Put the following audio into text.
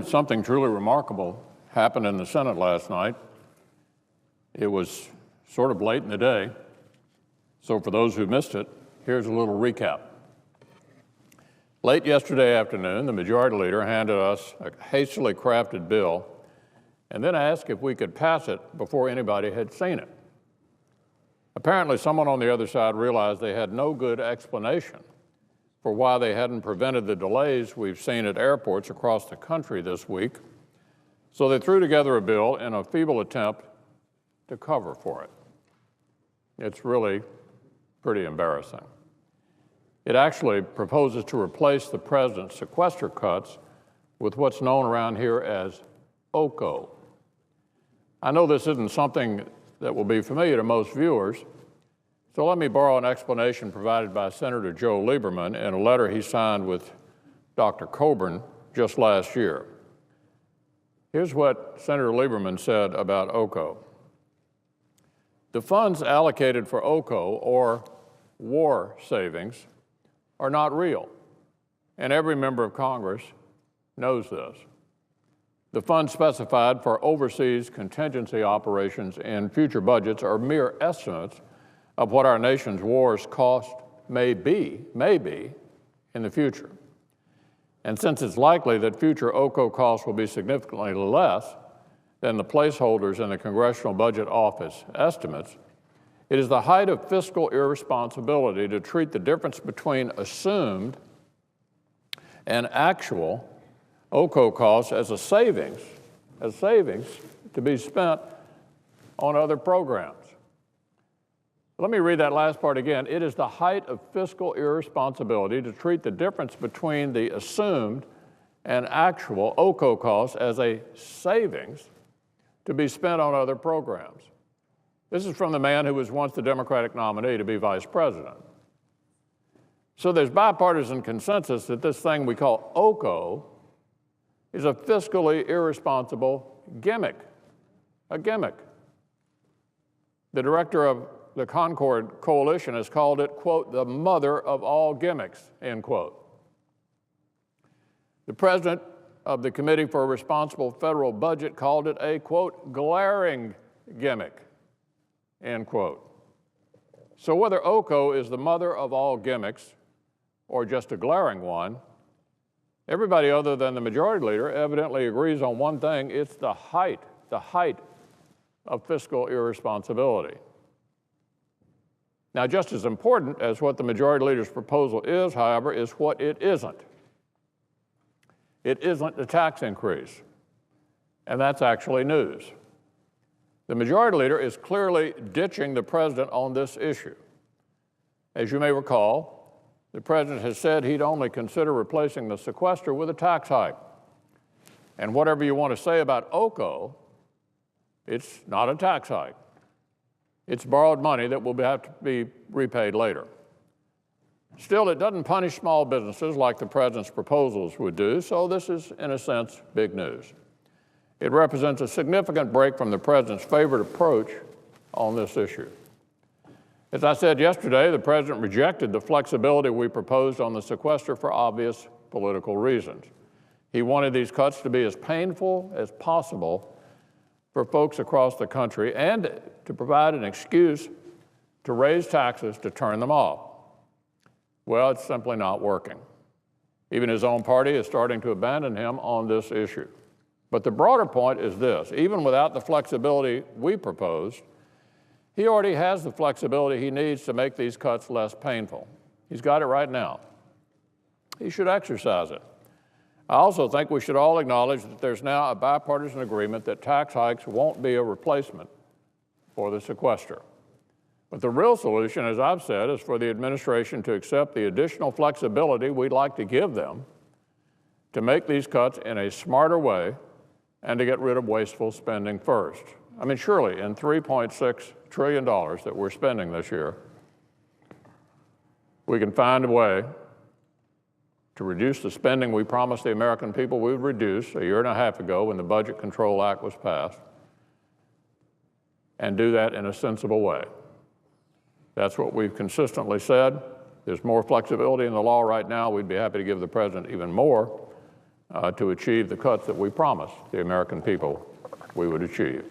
Something truly remarkable happened in the Senate last night. It was sort of late in the day, so for those who missed it, here's a little recap. Late yesterday afternoon, the Majority Leader handed us a hastily crafted bill and then asked if we could pass it before anybody had seen it. Apparently, someone on the other side realized they had no good explanation for why they hadn't prevented the delays we've seen at airports across the country this week, so they threw together a bill in a feeble attempt to cover for it. It's really pretty embarrassing. It actually proposes to replace the president's sequester cuts with what's known around here as OCO. I know this isn't something that will be familiar to most viewers, so let me borrow an explanation provided by Senator Joe Lieberman in a letter he signed with Dr. Coburn just last year. Here's what Senator Lieberman said about OCO. The funds allocated for OCO, or war savings, are not real, and every member of Congress knows this. The funds specified for overseas contingency operations in future budgets are mere estimates of what our nation's wars cost may be in the future. And since it's likely that future OCO costs will be significantly less than the placeholders in the Congressional Budget Office estimates, it is the height of fiscal irresponsibility to treat the difference between assumed and actual OCO costs as a savings to be spent on other programs. Let me read that last part again. It is the height of fiscal irresponsibility to treat the difference between the assumed and actual OCO costs as a savings to be spent on other programs. This is from the man who was once the Democratic nominee to be vice president. So there's bipartisan consensus that this thing we call OCO is a fiscally irresponsible gimmick, a gimmick. The director of the Concord Coalition has called it, quote, the mother of all gimmicks, end quote. The president of the Committee for a Responsible Federal Budget called it a, quote, glaring gimmick, end quote. So whether OCO is the mother of all gimmicks or just a glaring one, everybody other than the Majority Leader evidently agrees on one thing: it's the height of fiscal irresponsibility. Now, just as important as what the Majority Leader's proposal is, however, is what it isn't. It isn't a tax increase, and that's actually news. The Majority Leader is clearly ditching the president on this issue. As you may recall, the president has said he'd only consider replacing the sequester with a tax hike. And whatever you want to say about OCO, it's not a tax hike. It's borrowed money that will have to be repaid later. Still, it doesn't punish small businesses like the president's proposals would do, so this is, in a sense, big news. It represents a significant break from the president's favorite approach on this issue. As I said yesterday, the president rejected the flexibility we proposed on the sequester for obvious political reasons. He wanted these cuts to be as painful as possible for folks across the country and to provide an excuse to raise taxes to turn them off. Well, it's simply not working. Even his own party is starting to abandon him on this issue. But the broader point is this: even without the flexibility we proposed, he already has the flexibility he needs to make these cuts less painful. He's got it right now. He should exercise it. I also think we should all acknowledge that there's now a bipartisan agreement that tax hikes won't be a replacement for the sequester. But the real solution, as I've said, is for the administration to accept the additional flexibility we'd like to give them to make these cuts in a smarter way and to get rid of wasteful spending first. I mean, surely in $3.6 trillion that we're spending this year, we can find a way to reduce the spending we promised the American people we would reduce a year and a half ago when the Budget Control Act was passed, and do that in a sensible way. That's what we've consistently said. There's more flexibility in the law right now. We'd be happy to give the president even more, to achieve the cuts that we promised the American people we would achieve.